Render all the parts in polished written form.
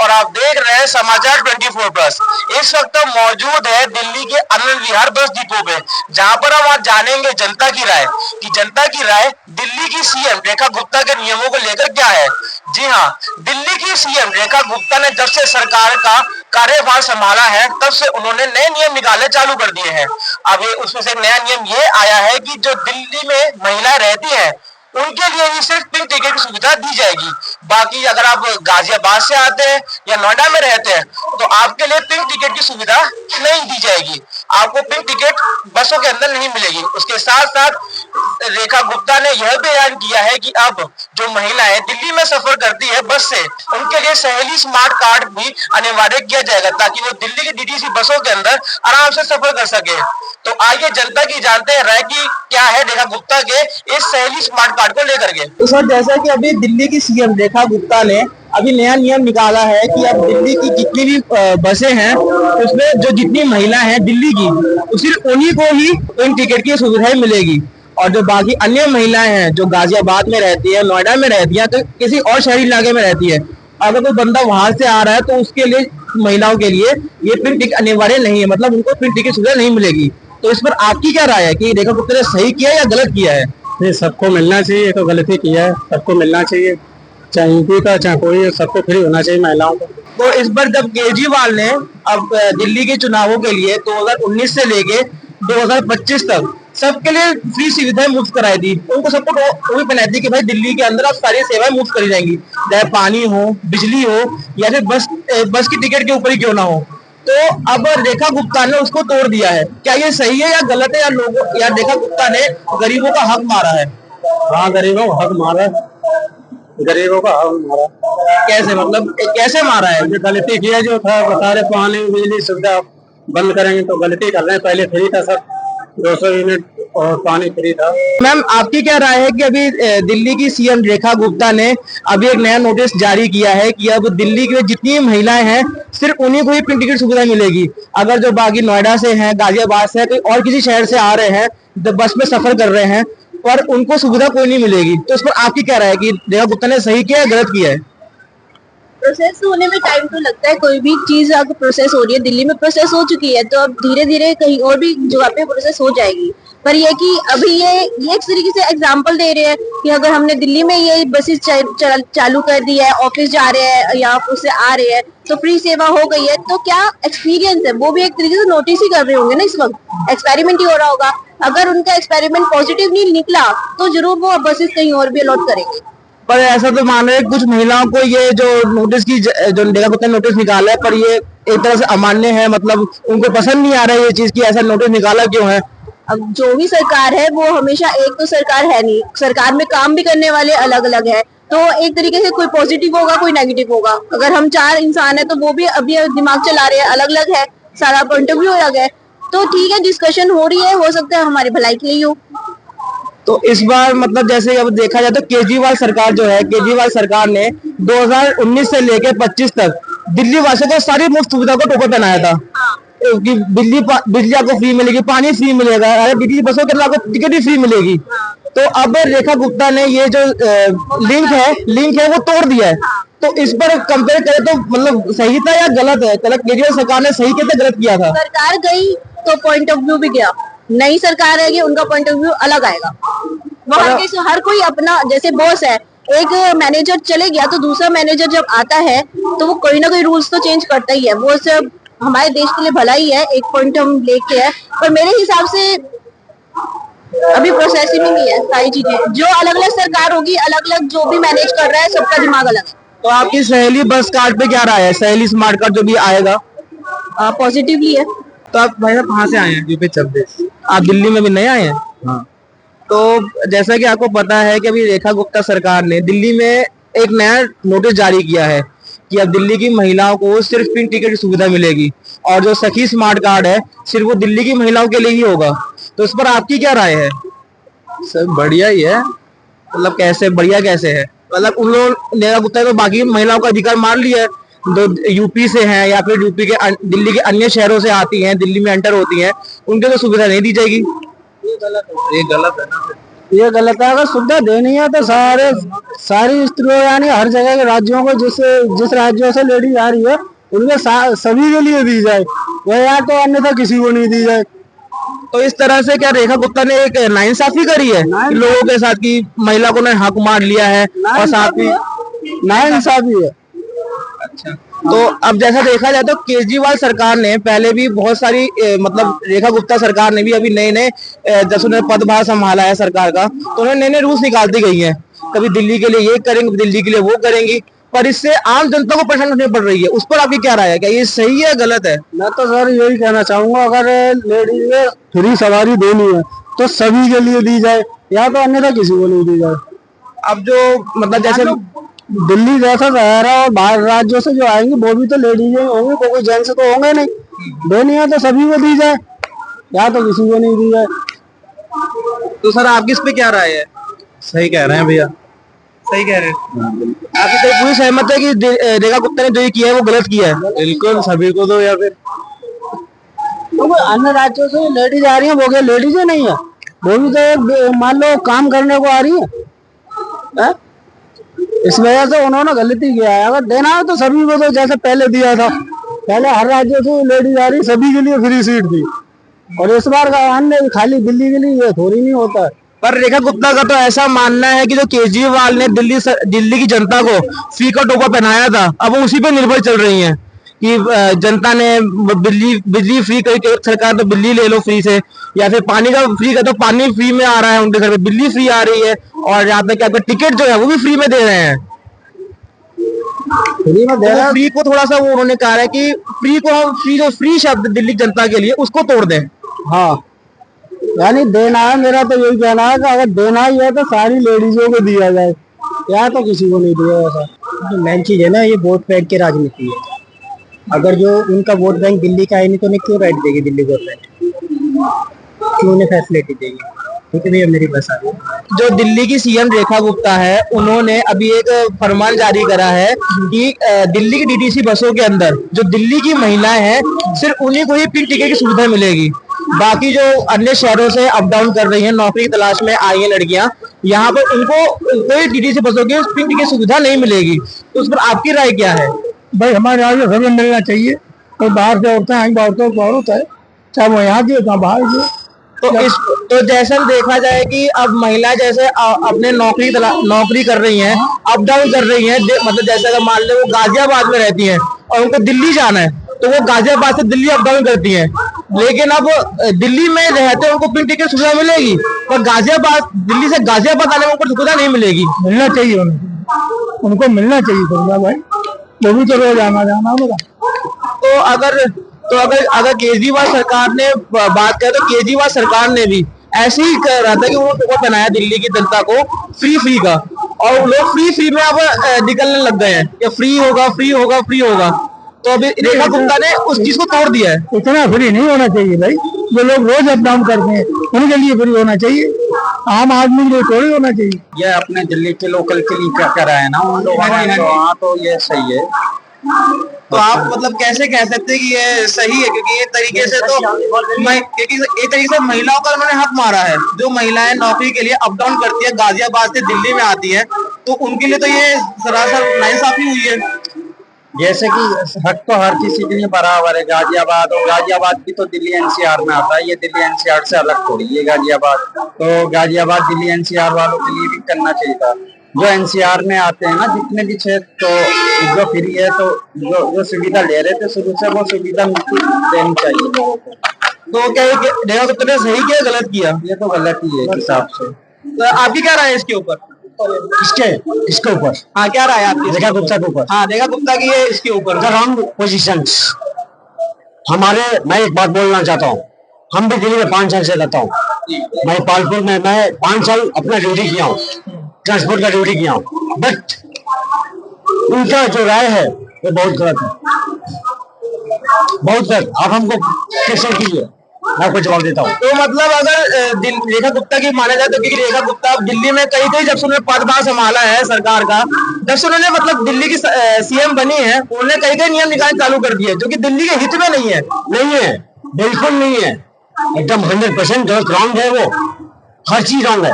और आप देख रहे हैं समाचार 24+। इस वक्त हम मौजूद है दिल्ली के आनंद विहार बस डिपो पे, जहां पर हम आज जानेंगे जनता की राय कि जनता की राय दिल्ली की सीएम रेखा गुप्ता के नियमों को लेकर क्या है। जी हाँ, दिल्ली की सीएम रेखा गुप्ता ने जब से सरकार का कार्यभार संभाला है तब से उन्होंने नए नियम निकालने चालू कर दिए हैं। अब उसमें से नया नियम ये आया है कि जो दिल्ली में महिलाएं रहती हैं उनके लिए ही सिर्फ पिंक टिकट की सुविधा दी जाएगी। बाकी अगर आप गाजियाबाद से आते हैं या नोएडा में रहते हैं तो आपके लिए पिंक टिकट की सुविधा नहीं दी जाएगी। आपको पिंक टिकट बसों के अंदर नहीं मिलेगी। उसके साथ साथ रेखा गुप्ता ने यह भी ऐलान किया है कि अब जो महिलाएं दिल्ली में सफर करती है बस से, उनके लिए सहेली स्मार्ट कार्ड भी अनिवार्य किया जाएगा ताकि वो दिल्ली की डीटीसी बसों के अंदर आराम से सफर कर सके। तो आइए जनता की जानते हैं राय की क्या है रेखा गुप्ता के इस सहेली स्मार्ट कार्ड को लेकर के। तो सर, जैसा कि अभी दिल्ली की सीएम रेखा गुप्ता ने अभी नया नियम निकाला है कि अब दिल्ली की जितनी भी बसें हैं उसमें जो जितनी महिला हैं दिल्ली की, सिर्फ उन्हीं को ही इन टिकट की सुविधाएं मिलेगी। और जो बाकी अन्य महिलाएं हैं जो गाजियाबाद में रहती है, नोएडा में रहती है, तो किसी और शहरी इलाके में रहती है, अगर कोई बंदा वहां से आ रहा है तो उसके लिए, महिलाओं के लिए ये प्रिंट टिकट अनिवार्य नहीं है, मतलब उनको प्रिंट टिकट सुविधा नहीं मिलेगी। तो इस पर आपकी क्या राय है कि रेखा गुप्ता ने सही किया या गलत किया है? ये सबको मिलना चाहिए, तो गलती किया है, सबको मिलना चाहिए, चाहे यूपी का चाहे कोई, सबको फ्री होना चाहिए महिलाओं को। तो इस बार जब केजरीवाल ने अब दिल्ली के चुनावों के लिए 2019 से लेके 2025 तक सबके लिए फ्री सुविधाएं मुफ्त कराई थी, उनको सबको वो भी बनाई थी कि भाई दिल्ली के अंदर अब सारी सेवाएं मुफ्त करी जाएंगी, चाहे पानी हो, बिजली हो या फिर बस की टिकट के ऊपर ही क्यों ना हो। तो अब रेखा गुप्ता ने उसको तोड़ दिया है। क्या ये सही है या गलत है, या रेखा गुप्ता ने गरीबों का हक मारा है? हाँ, गरीबों का हक मारा, गरीबों का हक मारा। कैसे, मतलब कैसे मारा है? गलती किया जो था, बता रहे पानी बिजली सुविधा बंद करेंगे तो गलती कर रहे हैं। पहले फ्री था सब, 200 यूनिट और पानी फ्री था। मैम, आपकी क्या राय है कि अभी दिल्ली की सीएम रेखा गुप्ता ने अभी एक नया नोटिस जारी किया है कि अब दिल्ली की जितनी महिलाएं हैं सिर्फ उन्हीं को ही प्रिंट टिकट सुविधा मिलेगी। अगर जो बाकी नोएडा से हैं, गाजियाबाद से है, और किसी शहर से आ रहे हैं, जब बस में सफर कर रहे हैं, और उनको सुविधा कोई नहीं मिलेगी। तो इस पर आपकी क्या राय है कि रेखा गुप्ता ने सही किया है, गलत किया है? प्रोसेस होने में टाइम तो लगता है, कोई भी चीज अगर प्रोसेस हो रही है, दिल्ली में प्रोसेस हो चुकी है तो अब धीरे धीरे कहीं और भी जगह पे प्रोसेस हो जाएगी। पर ये कि अभी ये एक तरीके से एग्जांपल दे रहे हैं कि अगर हमने दिल्ली में ये बसेस चालू कर दी है, ऑफिस जा रहे हैं या ऑफिस से आ रहे हैं तो फ्री सेवा हो गई है, तो क्या एक्सपीरियंस है वो भी एक तरीके से नोटिस ही कर रहे होंगे ना, इस वक्त एक्सपेरिमेंट ही हो रहा होगा। अगर उनका एक्सपेरिमेंट पॉजिटिव नहीं निकला तो जरूर वो बसेस कहीं और भी अलॉट करेंगे। पर ऐसा तो मान रहे हैं कुछ महिलाओं को ये जो नोटिस की, जो रेखा गुप्ता ने नोटिस निकाला है, पर ये एक तरह से अमान्य है, मतलब उनको पसंद नहीं आ रहा है ये चीज की ऐसा नोटिस निकाला क्यों है? अब जो भी सरकार है वो हमेशा एक तो सरकार है नहीं, सरकार में काम भी करने वाले अलग अलग है, तो एक तरीके से कोई पॉजिटिव होगा कोई नेगेटिव होगा। अगर हम 4 इंसान है तो वो भी अभी दिमाग चला रहे हैं, अलग अलग है, सारा पॉइंट ऑफ व्यू अलग है। तो ठीक है, डिस्कशन हो रही है, हो सकता है हमारी भलाई के लिए हो। तो इस बार मतलब जैसे अब देखा जाए तो केजरीवाल सरकार जो है, केजरीवाल सरकार ने 2019 से लेकर 25 तक दिल्ली वासियों को सारी मुफ्त सुविधा को टोपा पहनाया था कि बिजली आपको फ्री मिलेगी, पानी फ्री मिलेगा, डीटीसी बसों के अंदर आपको टिकट भी फ्री मिलेगी। तो अब रेखा गुप्ता ने ये जो लिंक है वो तोड़ दिया है। तो इस पर कंपेयर करें तो मतलब सही था या गलत है? केजरीवाल सरकार ने सही किया था, गलत किया था? सरकार गई तो पॉइंट ऑफ व्यू भी गया, नई सरकार आएगी उनका पॉइंट ऑफ व्यू अलग आएगा। वहाँ के हर कोई अपना, जैसे बॉस है, एक मैनेजर चले गया तो दूसरा मैनेजर जब आता है तो वो कोई ना कोई रूल्स तो चेंज करता ही है। वो सब हमारे देश के लिए भला ही है, एक पॉइंट हम लेके है। पर मेरे हिसाब से अभी प्रोसेसिंग ही नहीं है सारी चीजें, जो अलग अलग सरकार होगी, अलग अलग जो भी मैनेज कर रहा है सबका दिमाग अलग है। तो आपकी सहेली बस कार्ड पे क्या राय है, सहेली स्मार्ट कार्ड जो भी आएगा? पॉजिटिवली है। तो आप भाई साहब कहाँ से आए हैं? यूपी 26। आप दिल्ली में भी नए आए हैं? हाँ। तो जैसा कि आपको पता है कि अभी रेखा गुप्ता सरकार ने दिल्ली में एक नया नोटिस जारी किया है कि अब दिल्ली की महिलाओं को सिर्फ पिंक टिकट की सुविधा मिलेगी, और जो सखी स्मार्ट कार्ड है सिर्फ वो दिल्ली की महिलाओं के लिए ही होगा। तो इस पर आपकी क्या राय है? सब बढ़िया ही है। मतलब कैसे बढ़िया, कैसे है? मतलब उन लोग रेखा गुप्ता तो बाकी महिलाओं का अधिकार मार लिया है, जो यूपी से हैं या फिर यूपी के दिल्ली के अन्य शहरों से आती हैं, दिल्ली में एंटर होती हैं, उनको तो सुविधा नहीं दी जाएगी। ये गलत है ना। ये गलत है। अगर सुविधा देनी है तो सारी स्त्रियों यानी हर जगह के राज्यों को जिस राज्यों से लेडीज आ रही है उनके सभी के लिए दी जाए, वह यार तो अन्यथा किसी को नहीं दी जाए। तो इस तरह से क्या रेखा गुप्ता ने एक नाइंसाफी करी है कि लोगों के साथ की महिला को ने हक मार लिया है और साथ ही नाइंसाफी है। अच्छा, तो अब जैसा देखा जाए तो केजरीवाल सरकार ने पहले भी बहुत सारी मतलब रेखा गुप्ता सरकार ने भी अभी नए जब उन्होंने पदभार संभाला है सरकार का तो उन्होंने नए रूल्स निकालती गई हैं। कभी दिल्ली के लिए ये करेंगे, दिल्ली के लिए वो करेंगी, पर इससे आम जनता को परेशानी होनी पड़ रही है। उस पर आपकी क्या राय है, क्या ये सही है गलत है? मैं तो सर यही कहना चाहूंगा, अगर लेडीज में फ्री सवारी देनी है तो सभी के लिए दी जाए, या तो अन्यथा किसी को नहीं दी जाए। अब जो मतलब जैसे दिल्ली जैसा शहर है और बाहर राज्यों से जो आएंगे वो भी तो लेडीज होंगे, कोई जेंट्स तो होंगे नहीं। देनी है तो सभी को दी जाए, या तो किसी को नहीं दी जाए। तो सर आपकी इस पे क्या राय है? सही कह रहे हैं भैया। सही कह रहे हैं आपकी तो पूरी सहमत है कि रेखा गुप्ता ने जो ये किया है वो गलत किया है? बिल्कुल, सभी को दो। या फिर तो अन्य राज्यों से लेडीज आ रही है, वो क्या लेडीज नहीं है, वो भी तो मान लो काम करने को आ रही है। इस वजह से उन्होंने गलती किया है। अगर देना है तो सभी को तो जैसे पहले दिया था, पहले हर राज्य से लेडीज आ रही, सभी के लिए फ्री सीट थी, और इस बार का अन्य खाली दिल्ली के लिए ये थोड़ी नहीं होता है। पर रेखा गुप्ता का तो ऐसा मानना है कि जो केजरीवाल ने दिल्ली की जनता को फ्री का टोपा पहनाया था, अब वो उसी पे निर्भर चल रही हैं कि जनता ने बिजली फ्री करके सरकार तो बिजली ले लो फ्री से, या फिर पानी का फ्री का तो पानी फ्री में आ रहा है उनके घर पे, बिजली फ्री आ रही है, और यहाँ तक कि आपका टिकट जो है वो भी फ्री में दे रहे हैं। फ्री में दे रहे हैं। फ्री को थोड़ा सा वो उन्होंने कहा है कि फ्री शब्द दिल्ली जनता के लिए उसको तोड़ दें। हाँ, यानी देना है, मेरा तो यही कहना है कि अगर देना ही है तो सारी लेडीजों को दिया जाए, या तो किसी को नहीं दिया। ऐसा जो मेन चीज है ना, ये वोट बैंक की राजनीति है। अगर जो उनका वोट बैंक दिल्ली का है नहीं तो उन्हें क्यों राइट देगी दिल्ली गवर्नमेंट, क्यों उन्हें फैसिलिटी देगी? ठीक है भैया, मेरी बस आ गई। जो दिल्ली की सीएम रेखा गुप्ता है उन्होंने अभी एक फरमान जारी करा है कि दिल्ली की डीटीसी बसों के अंदर जो दिल्ली की महिलाएं हैं सिर्फ उन्हीं को ही पिंक टिकट की सुविधा मिलेगी। बाकी जो अन्य शहरों से अप डाउन कर रही हैं, नौकरी की तलाश में आई हैं लड़कियां, यहाँ पर उनको कोई डीटीसी बसों की पिंक टिकट सुविधा नहीं मिलेगी। तो उस पर आपकी राय क्या है? भाई हमारे यहाँ से सभी मिलना चाहिए, कोई बाहर से औरतें आएंगी, औरतों को औरत है, चाहे वो यहाँ की हो चाहे बाहर की। तो जैसा देखा जाए कि अब महिला जैसे अपने नौकरी कर रही हैं, अप डाउन कर रही हैं, मतलब जैसे अगर मान लो वो गाजियाबाद में रहती हैं और उनको दिल्ली जाना है तो वो गाजियाबाद से दिल्ली अप डाउन करती हैं, लेकिन अब दिल्ली में रहते उनको पिंक टिकट सुविधा मिलेगी, पर दिल्ली से गाजियाबाद आने में उनको सुविधा नहीं मिलेगी। मिलना चाहिए उनको मिलना चाहिए सुविधा भाई, वो भी तो रोज आना जाना होगा। तो अगर केजरीवाल सरकार ने बात करें तो केजरीवाल सरकार ने भी ऐसे ही कर रहा था कि वो टोकन बनाया दिल्ली की जनता को फ्री का, और लोग फ्री में अब निकलने लग गए हैं कि फ्री होगा। तो अभी रेखा गुप्ता ने उस चीज को तोड़ दिया है। इतना फ्री नहीं होना चाहिए भाई, जो लोग रोज अप डाउन करते हैं उनके लिए फ्री होना चाहिए, आम आदमी के लिए थोड़ी होना चाहिए। ये अपने दिल्ली के लोकल के लिए क्या करा है ना उन लोगों ने, तो हाँ तो ये सही है। तो आप मतलब कैसे कह सकते हैं कि ये सही है, क्योंकि एक तरीके से महिलाओं का उन्होंने हक मारा है। जो महिलाएं नौकरी के लिए अप डाउन करती है, गाजियाबाद से दिल्ली में आती है, तो उनके लिए तो ये सरासर नाइंसाफी हुई है। जैसे कि हक तो हर किसी के लिए बराबर है। गाजियाबाद भी तो दिल्ली एनसीआर में आता है, ये दिल्ली एनसीआर से अलग थोड़ी है गाजियाबाद। तो गाजियाबाद दिल्ली एनसीआर वालों के लिए भी करना चाहिए था। जो एनसीआर में आते हैं ना जितने भी क्षेत्र, तो जो फ्री है तो जो सुविधा ले रहे थे शुरू से वो सुविधा देनी चाहिए। तो क्या रेखा गुप्ता ने सही किया गलत किया? ये तो गलत ही है एक हिसाब से। तो आपकी क्या राय है इसके ऊपर? इसके ऊपर हाँ, क्या राय है आपकी रेखा गुप्ता के ऊपर? हाँ, रेखा गुप्ता की है इसके ऊपर रॉन्ग पोजीशंस हमारे। मैं एक बात बोलना चाहता हूँ, हम भी दिल्ली में 5 साल से रहता हूँ। मैं पालपुर में 5 साल अपना ड्यूटी किया हूँ, ट्रांसपोर्ट का ड्यूटी किया हूँ, बट उनका जो राय है वो बहुत गलत है, बहुत गलत। आप हमको क्वेश्चन कीजिए, मैं आपको जवाब देता हूँ। तो मतलब अगर रेखा गुप्ता की माना जाए तो, क्योंकि रेखा गुप्ता दिल्ली में कई जब से उन्होंने पदभार संभाला है सरकार का, जब से उन्होंने मतलब दिल्ली की सीएम बनी है, उन्होंने कई नियम निकालने चालू कर दिए जो कि दिल्ली के हित में नहीं है। बिल्कुल नहीं है, एकदम 100% रॉन्ग है, वो हर चीज रॉन्ग है।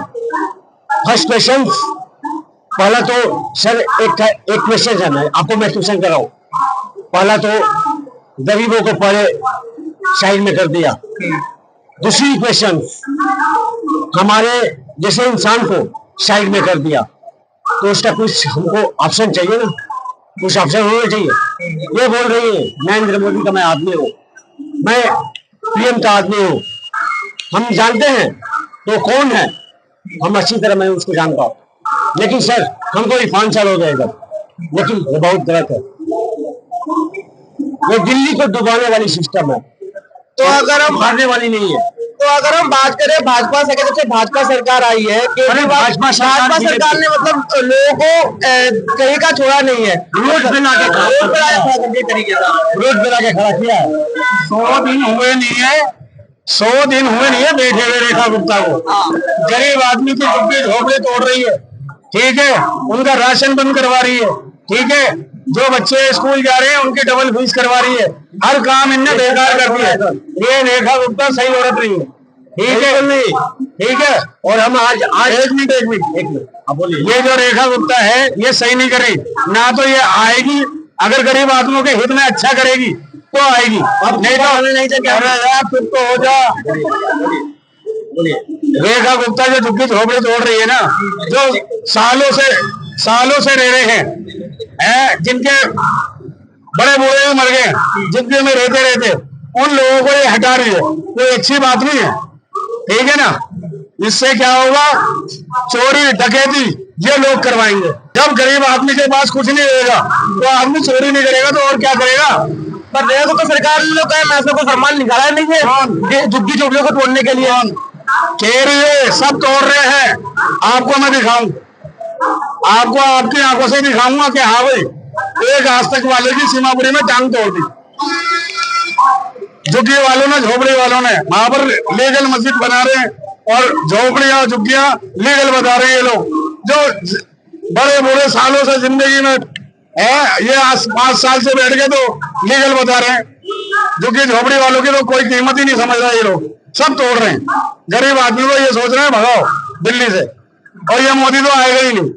फर्स्ट क्वेश्चन, पहला तो सर एक क्वेश्चन है, मैं आपको मैं क्वेश्चन कर रहा हूँ। पहला तो गरीबों को पहले साइड में कर दिया। दूसरी क्वेश्चन, हमारे जैसे इंसान को साइड में कर दिया। तो उसका कुछ हमको ऑप्शन चाहिए ना, कुछ ऑप्शन होना चाहिए। ये बोल रही है नरेंद्र मोदी का मैं आदमी हूँ, मैं पीएम का आदमी हूँ। हम जानते हैं तो कौन है, हम अच्छी तरह मैं उसको जानता हूँ। लेकिन सर हमको भी 5 साल हो गए इधर, लेकिन ये बहुत गलत है। ये दिल्ली को डुबाने वाली सिस्टम है, तो अगर हम मारने वाली नहीं है। तो अगर हम बात करें भाजपा से, जब से भाजपा सरकार आई है, भाजपा सरकार ने मतलब लोगों को कहीं का छोड़ा नहीं है, रोड पे लाके खड़ा किया है। 100 दिन हुए नहीं है, 100 दिन हुए नहीं है बैठे हुए रेखा गुप्ता को। गरीब आदमी की झुग्गी झोपड़े तोड़ रही है, ठीक है, उनका राशन बंद करवा रही है, ठीक है, जो बच्चे स्कूल जा रहे हैं उनकी डबल फीस करवा रही है, हर काम इनने बेकार कर दिया है। ये रेखा गुप्ता सही औरत नहीं है, ठीक है नहीं, ठीक है। और हम आज एक मिनट आप बोलिए, ये जो रेखा गुप्ता है ये सही नहीं करेगी ना, तो ये आएगी अगर गरीब आदमियों के हित में अच्छा करेगी तो आएगी, अब नहीं तो हमें नहीं चाहिए। फिर तो हो जा। रेखा गुप्ता जो झुग्गी झोपड़े तोड़ रही है ना, जो सालों से रह रहे हैं, जिनके बड़े बूढ़े भी मर गए, जिनके में रहते उन लोगों को ये हटा रही है, कोई अच्छी बात नहीं है, ठीक है ना। इससे क्या होगा, चोरी डकैती ये लोग करवाएंगे। जब गरीब आदमी के पास कुछ नहीं रहेगा तो आदमी चोरी नहीं करेगा तो और क्या करेगा। पर देखो तो सरकार ने लोग कहा मैसों को सम्मान निकाला नहीं है झुग्गी झोपड़ियों को तोड़ने के लिए। कह रही है सब तोड़ रहे हैं, आपको मैं दिखाऊं, आपको आपकी आंखों से दिखाऊंगा कि हाँ भाई, एक आज तक वाले की सीमापुरी में टांग तोड़ दी, झुग्गी वालों ने, झोपड़ी वालों ने। वहां पर लीगल मस्जिद बना रहे हैं और झोपड़ियां झुग्गियां लीगल बता रहे हैं। ये लोग जो बड़े बूढ़े सालों से जिंदगी में ये 5 साल से बैठ के तो लीगल बता रहे हैं, झुग्गी झोपड़ी वालों की तो कोई कीमत ही नहीं समझ रहा। ये लोग सब तोड़ रहे हैं, गरीब आदमी को ये सोच रहे हैं भगाओ दिल्ली से, और ये मोदी तो आएगा ही नहीं।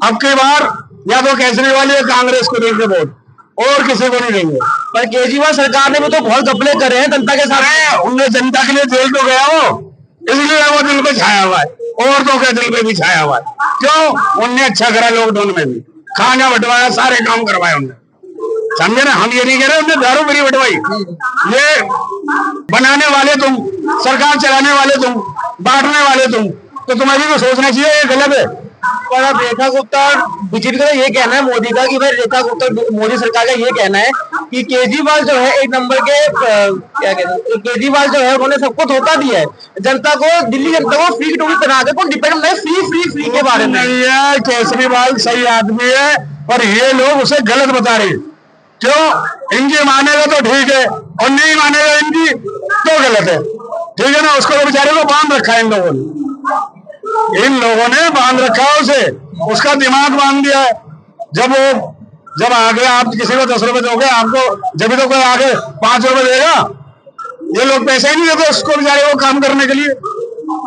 अब की बार या तो केजरीवाल या कांग्रेस को देंगे वोट, और किसी को नहीं देंगे। पर केजरीवाल सरकार ने भी तो बहुत घपले करे हैं जनता के साथ। उनने जनता के लिए जेल तो गया वो, इसलिए वो दिल पे छाया हुआ है, औरतों के दिल पे भी छाया हुआ है। क्यों? उनने अच्छा करा लॉकडाउन में भी, खाना बंटवाया, सारे काम करवाए उनने, समझे ना। हम ये नहीं कह रहे उनने दारू फ्री बंटवाई, ये बनाने वाले तुम, सरकार चलाने वाले तुम, बांटने वाले तुम, तो तुम्हारी को सोचना चाहिए ये गलत है। पर अब रेखा गुप्ता बीजेपी का ये कहना है मोदी का कि भाई रेखा गुप्ता मोदी सरकार का ये कहना है कि केजरीवाल जो है एक नंबर के क्या कहते हैं, केजरीवाल जो है उन्होंने सबको धोखा दिया है, जनता को, दिल्ली जनता को फ्री टूरिस्ट बना के, डिपेंड नहीं फ्री के बारे में। नहीं है, केजरीवाल सही आदमी है पर ये लोग उसे गलत बता रहे हैं। क्यों? इनकी मानेगा तो ठीक है और नहीं मानेगा इनकी तो गलत है, ठीक है ना। उसको तो बेचारे को बांध रखा है इन लोगों ने बांध रखा है उसे, उसका दिमाग बांध दिया है। जब आगे आप किसी को 10 रुपए दोगे, आपको जब तो कोई आगे 5 रुपए देगा। ये लोग पैसे ही नहीं देते उसको बेचारे को काम करने के लिए।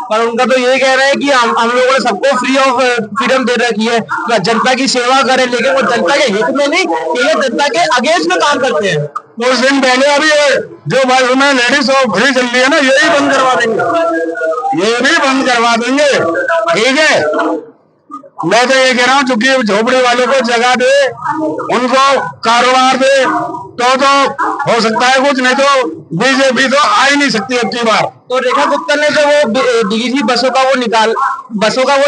पर उनका तो ये कह रहा है कि हम लोगों ने सबको फ्री ऑफ फ्रीडम दे रखी है, तो जनता की सेवा करें, लेकिन वो जनता के हित में नहीं, ये जनता के अगेंस्ट में काम करते हैं। कुछ दिन पहले अभी जो बस में लेडीज फ्री चल रही है ना, यही बंद करवा देंगे, ये भी बंद करवा देंगे, ठीक है। मैं तो ये कह रहा हूँ चूंकि झोपड़ी वालों को जगह दे, उनको कारोबार दे, तो हो सकता है कुछ, नहीं तो बीजेपी तो आ ही नहीं सकती अब की बार। तो रेखा गुप्ता ने जो वो डीजी बसों का वो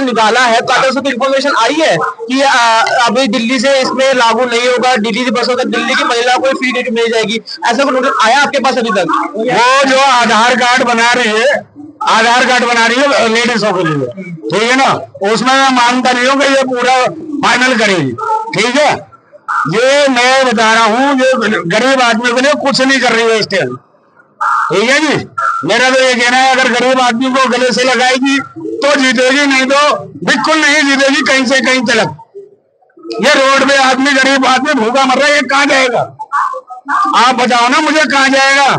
निकाला है, तो उसको इन्फॉर्मेशन आई है कि अभी दिल्ली से इसमें लागू नहीं होगा, डीजी बसों का दिल्ली की महिला को फ्री टिकट मिल जाएगी, ऐसा कोई नोटिस आया आपके पास अभी तक? वो जो आधार कार्ड बना रही है लेडीजों के लिए, ठीक है ना, उसमें मैं मानता नहीं हूँ कि ये पूरा फाइनल करेगी, ठीक है। ये मैं बता रहा हूँ, ये गरीब आदमी के लिए कुछ नहीं कर रही है स्टेट, ठीक है जी। मेरा तो ये कहना है अगर गरीब आदमी को गले से लगाएगी तो जीतेगी, नहीं तो बिल्कुल नहीं जीतेगी कहीं से कहीं तक। ये रोड पे आदमी, गरीब आदमी भूखा मर रहा है, ये कहाँ जाएगा? आप बताओ ना मुझे, कहाँ जाएगा?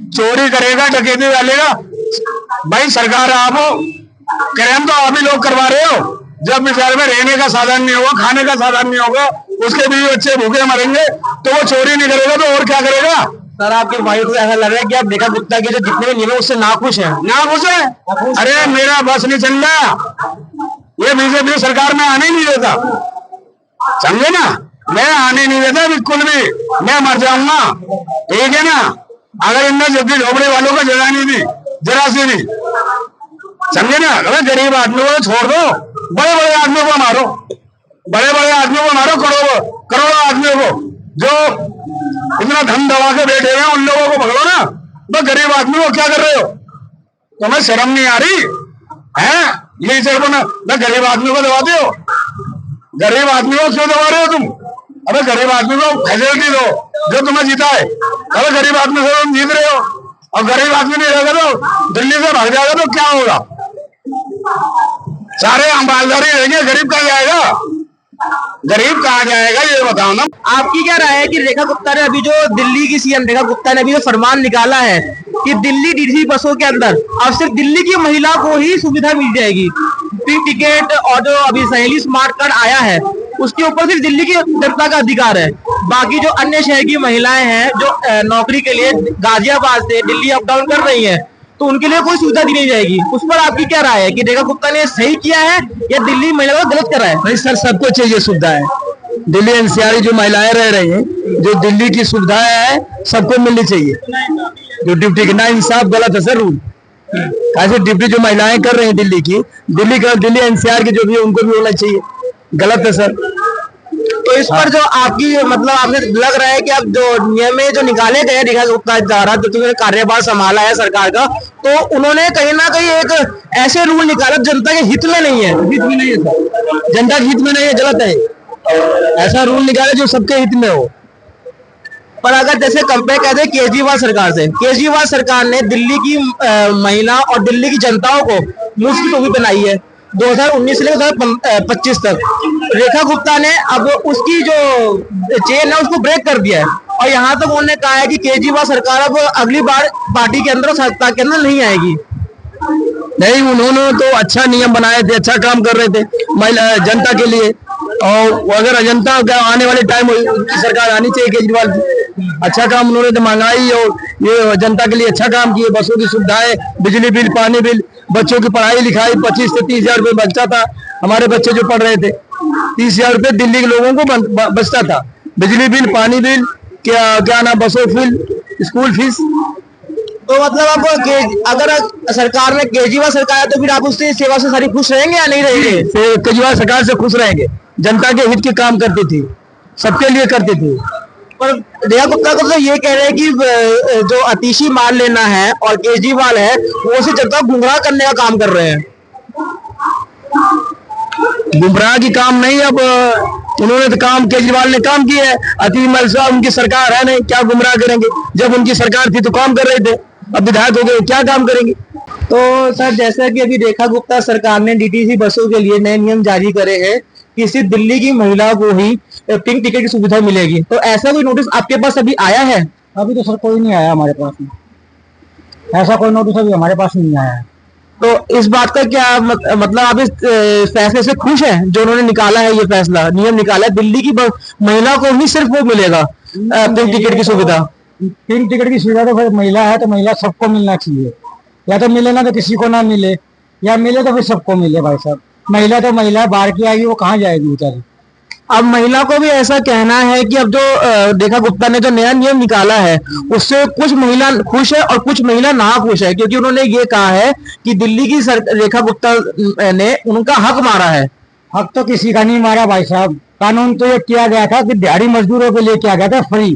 चोरी करेगा, डकैती डालेगा? भाई सरकार आप क्राइम तो आप ही लोग करवा रहे हो, जब बेचारे में रहने का साधन नहीं होगा, खाने का साधन नहीं होगा, उसके बीवी बच्चे भूखे मरेंगे, तो वो चोरी नहीं करेगा तो और क्या करेगा। सर आपके भाई को ऐसा लग रहा है कि आप रेखा गुप्ता के जो जितने भी नियम है उससे नाखुश हैं। नाखुश है? अरे मेरा बस नहीं चल रहा, ये बीजेपी सरकार में आने नहीं देता, समझे ना, मैं आने नहीं देता बिल्कुल भी, मैं मर जाऊंगा, ठीक है ना। अगर इनने जल्दी झोपड़े वालों को जगह नहीं दी जरा सी भी, समझे ना। अगर गरीब आदमियों को छोड़ दो, बड़े बड़े आदमियों को मारो, बड़े बड़े आदमियों को मारो, करोड़ों आदमियों को जो इतना धन दबा के बैठे हैं, उन लोगों को पकड़ो ना। तो गरीब आदमी को क्या कर रहे हो, तुम्हें शर्म नहीं आ रही है? ये सिर्फ ना गरीब आदमी को दबाते हो, गरीब आदमी को क्यों दबा रहे हो तुम? अबे गरीब आदमी को फैसिलिटी दो जो तुम्हें जीता है। अबे गरीब आदमी से तुम जीत रहे हो, और गरीब आदमी नहीं रहेगा तो दिल्ली से भाग जाएगा तो क्या होगा? सारे अंबालदारी रहेंगे, गरीब कहाँ जाएगा? गरीब कहाँ जाएगा ये बताओ ना। आपकी क्या राय है कि रेखा गुप्ता ने अभी जो दिल्ली की सीएम रेखा गुप्ता ने अभी जो फरमान निकाला है कि दिल्ली डीसी बसों के अंदर अब सिर्फ दिल्ली की महिला को ही सुविधा मिल जाएगी, पिंक टिकट और जो अभी सहेली स्मार्ट कार्ड आया है उसके ऊपर सिर्फ दिल्ली की जनता का अधिकार है, बाकी जो अन्य शहर की महिलाएं हैं जो नौकरी के लिए गाजियाबाद से दिल्ली अप डाउन कर रही है तो उनके लिए कोई सुविधा दी नहीं जाएगी। उस पर आपकी क्या राय है कि रेखा गुप्ता ने सही किया है या दिल्ली महिला को गलत करा है? भाई सर सबको चाहिए सुविधाएं, दिल्ली एनसीआर जो महिलाएं रह रही हैं, जो दिल्ली की सुविधाएं है सबको मिलनी चाहिए। जो ड्यूटी के ना इंसाफ गलत है सर रूल, ऐसे ड्यूटी जो महिलाएं कर रही हैं दिल्ली की, दिल्ली एनसीआर की जो भी है उनको भी होना चाहिए, गलत है सर। तो इस पर जो आपकी मतलब आपने लग रहा है कि अब जो नियम जो निकाले गए रेखा गुप्ता द्वारा जो तुमने कार्यभार संभाला है सरकार का, तो उन्होंने कहीं ना कहीं एक ऐसे रूल निकाला जनता के हित में नहीं है। हित में नहीं है सर, जनता के हित में नहीं है, गलत है। ऐसा रूल निकाले जो सबके हित में हो। पर अगर जैसे कंपेयर करते हैं केजरीवाल सरकार से, केजरीवाल सरकार ने दिल्ली की महिला और दिल्ली की जनताओं को मुफ्त की टोपी पहनाई है 2019 से लेकर 2025 तक। रेखा गुप्ता ने अब उसकी जो चेन है उसको ब्रेक कर दिया है और यहाँ तक उन्होंने कहा है कि केजरीवाल सरकार अब अगली बार पार्टी के अंदर सत्ता के अंदर नहीं आएगी। नहीं, उन्होंने तो अच्छा नियम बनाए थे, अच्छा काम कर रहे थे महिला जनता के लिए, और अगर जनता का आने वाले टाइम सरकार आनी चाहिए केजरीवाल की। अच्छा काम उन्होंने तो महंगाई और ये जनता के लिए अच्छा काम किए, बसों की सुविधाएं, बिजली बिल, पानी बिल, बच्चों की पढ़ाई लिखाई 25 से 30 हजार रुपये बचता था। हमारे बच्चे जो पढ़ रहे थे 30 हजार रुपये दिल्ली के लोगों को बचता था, बिजली बिल, पानी बिल, क्या नाम, बसों फीस, स्कूल फीस। तो मतलब अब अगर सरकार में केजरीवाल सरकार है तो फिर आप उससे सेवा से सारी खुश रहेंगे या नहीं रहेंगे? केजरीवाल सरकार से खुश रहेंगे, जनता के हित के काम करती थी, सबके लिए करती थी। पर रेखा गुप्ता को तो ये कह रहे हैं कि जो आतिशी मान लेना है और केजरीवाल है वो उसे जनता को गुमराह करने का काम कर रहे हैं। गुमराह की काम नहीं, अब उन्होंने तो काम, केजरीवाल ने काम किया है। अति मलसा उनकी सरकार है नहीं, क्या गुमराह करेंगे? जब उनकी सरकार थी तो काम कर रहे थे, अब विधायक हो गए क्या काम करेंगे? तो सर जैसा कि अभी रेखा गुप्ता सरकार ने डीटीसी बसों के लिए नए नियम जारी करे हैं कि सिर्फ दिल्ली की महिला को ही पिंक टिकट की सुविधा मिलेगी, तो ऐसा कोई नोटिस आपके पास अभी आया है? अभी तो सर कोई नहीं आया हमारे पास में, ऐसा कोई नोटिस अभी हमारे पास नहीं आया है। तो इस बात का क्या मतलब आप इस फैसले से खुश हैं जो उन्होंने निकाला है, ये फैसला नियम निकाला है दिल्ली की महिला को ही सिर्फ वो मिलेगा पिंक टिकट की सुविधा? पिंक टिकट की सुविधा तो फिर महिला है तो महिला सबको मिलना चाहिए, या तो मिले ना तो किसी को ना मिले, या मिले तो फिर सबको मिले। भाई साहब महिला तो महिला बाहर की आएगी, वो कहाँ जाएगी बेचारी? अब महिला को भी ऐसा कहना है कि अब जो रेखा गुप्ता ने जो नया नियम निकाला है उससे कुछ महिला खुश है और कुछ महिला ना खुश है, क्योंकि उन्होंने ये कहा है कि दिल्ली की रेखा गुप्ता ने उनका हक मारा है। हक तो किसी का नहीं मारा भाई साहब, कानून तो ये किया गया था कि दिहाड़ी मजदूरों के लिए किया गया था फ्री,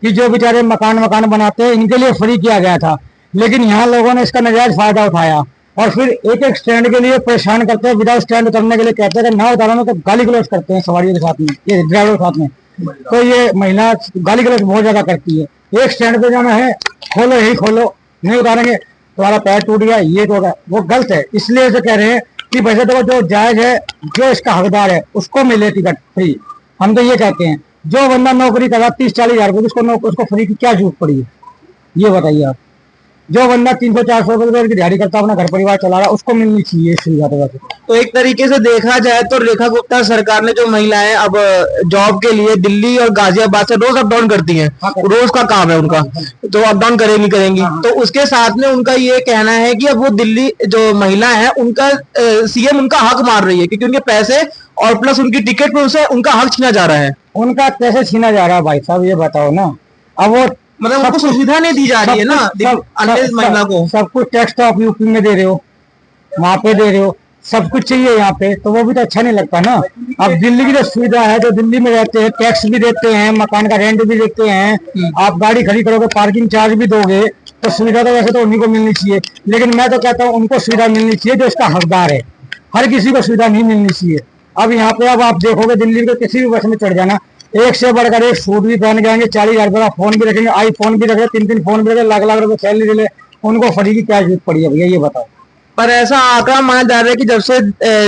कि जो बेचारे मकान बनाते हैं इनके लिए फ्री किया गया था, लेकिन यहाँ लोगों ने इसका नाजायज फायदा उठाया और फिर एक एक स्टैंड के लिए परेशान करते हैं। विदाउट स्टैंड उतरने के लिए कहते हैं, ना उतारने तो गाली गलौज करते हैं सवारियों के साथ में, ये ड्राइवर के साथ में। तो ये महिला गाली गलौज बहुत ज्यादा करती है। एक स्टैंड पे जाना है, खोलो यही खोलो, नहीं उतारेंगे तुम्हारा पैर टूट गया, ये टूटा, वो गलत है। इसलिए तो कह रहे हैं कि वैसे तो जो जायज है, जो इसका हकदार है उसको मिले टिकट फ्री। हम तो ये कहते हैं जो बंदा नौकरी कर रहा 30-40 हजार रुपये उसको फ्री की क्या जरूरत पड़ी है, ये बताइए आप। जो बंदा 300-400 रुपए की दिहाड़ी करता अपना घर परिवार चला रहा उसको मिलनी चाहिए इस सुविधा। तो वैसे तो एक तरीके से देखा जाए तो रेखा गुप्ता सरकार ने जो महिलाएं अब जॉब के लिए दिल्ली और गाजियाबाद से रोज अप डाउन करती हैं, रोज का काम है उनका, तो अप डाउन करेंगी, तो उसके साथ में उनका ये कहना है कि अब वो दिल्ली जो महिला है उनका सीएम उनका हक मार रही है, क्योंकि उनके पैसे और प्लस उनकी टिकट पे उनसे उनका हक छीना जा रहा है। उनका कैसे छीना जा रहा है भाई साहब, ये बताओ ना। अब वो मतलब उनको सुविधा नहीं दी जा रही है ना अन्य महिला को। सब कुछ टैक्स तो आप यूपी में दे रहे हो, वहां पे दे रहे हो, सब कुछ चाहिए यहाँ पे, तो वो भी तो अच्छा नहीं लगता ना। अब दिल्ली की जो सुविधा है, जो दिल्ली में रहते हैं टैक्स भी देते हैं, मकान का रेंट भी देते हैं, आप गाड़ी खड़ी करोगे पार्किंग चार्ज भी दोगे, तो सुविधा तो वैसे तो उन्हीं को मिलनी चाहिए। लेकिन मैं तो कहता हूँ उनको सुविधा मिलनी चाहिए जो इसका हकदार है, हर किसी को सुविधा नहीं मिलनी चाहिए। अब यहाँ पे अब आप देखोगे दिल्ली के किसी भी बस में चढ़ जाना, एक से बढ़कर एक सूट भी पहन के आएंगे, 40,000 रुपए का फोन भी रखेंगे, आईफोन भी रखे, 3-3 फोन भी रखे, लाख रुपए सैलरी ले, उनको फ्री की क्या जरूरत पड़ी है भैया, ये बताओ। पर ऐसा आंकड़ा माना जा रहा है कि जब से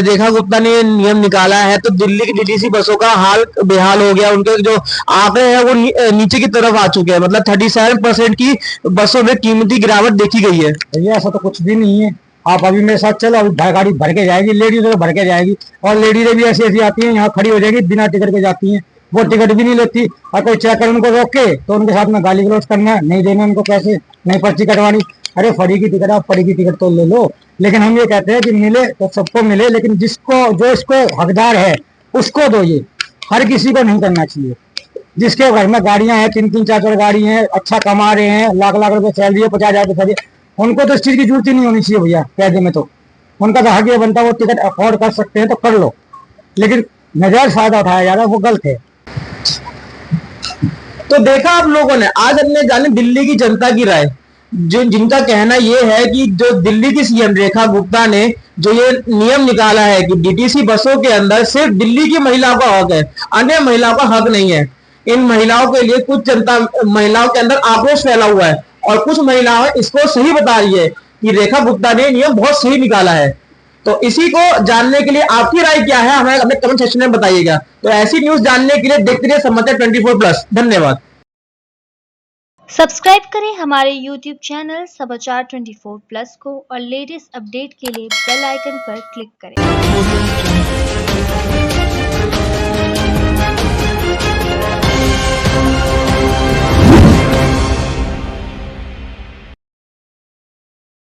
रेखा गुप्ता ने ये नियम निकाला है तो दिल्ली की डीटीसी बसों का हाल बेहाल हो गया। उनके जो आंकड़े हैं वो नीचे की तरफ आ चुके हैं, मतलब 37% की बसों में कीमती गिरावट देखी गई है। भैया ऐसा तो कुछ भी नहीं है, आप अभी मेरे साथ चलो, अभी गाड़ी भर के जाएगी, लेडीज तो भर के जाएगी, और लेडीजें भी ऐसी ऐसी आती हैं यहाँ खड़ी हो जाएगी, बिना टिकट के जाती हैं, वो टिकट भी नहीं लेती, और कोई चेक कर उनको रोके तो उनके साथ में गाली गलौज करना, नहीं देना उनको पैसे, नहीं पर्ची कटवानी। अरे फ्री की टिकट, आप फ्री की टिकट तो ले लो, लेकिन हम ये कहते हैं कि मिले तो सबको मिले, लेकिन जिसको जो इसको हकदार है उसको दो, ये हर किसी को नहीं करना चाहिए। जिसके घर में गाड़ियां हैं, 3-3 4-4 गाड़ी हैं, अच्छा कमा रहे हैं, लाख रुपए सैलरी है, 50,000 रुपए सैलरी, उनको तो इस चीज की जरूरत ही नहीं होनी चाहिए भैया। कैदे में तो उनका तो हक ये बनता है, वो टिकट अफोर्ड कर सकते हैं तो कर लो, लेकिन नजायज फायदा उठाया जा रहा है, वो गलत है। तो देखा आप लोगों ने, आज हमने जाने दिल्ली की जनता की राय, जो जिनका कहना ये है कि जो दिल्ली की सीएम रेखा गुप्ता ने जो ये नियम निकाला है कि डीटीसी बसों के अंदर सिर्फ दिल्ली की महिलाओं का हक है, अन्य महिलाओं का हक नहीं है। इन महिलाओं के लिए कुछ जनता महिलाओं के अंदर आक्रोश फैला हुआ है, और कुछ महिलाएं इसको सही बता रही है कि रेखा गुप्ता ने नियम बहुत सही निकाला है। तो इसी को जानने के लिए आपकी राय क्या है हमें अपने कमेंट सेक्शन में बताइएगा। तो ऐसी न्यूज जानने के लिए देखते रहिए समाचार 24+। धन्यवाद। सब्सक्राइब करें हमारे YouTube चैनल समाचार 24+ को और लेटेस्ट अपडेट के लिए बेल आइकन पर क्लिक करें।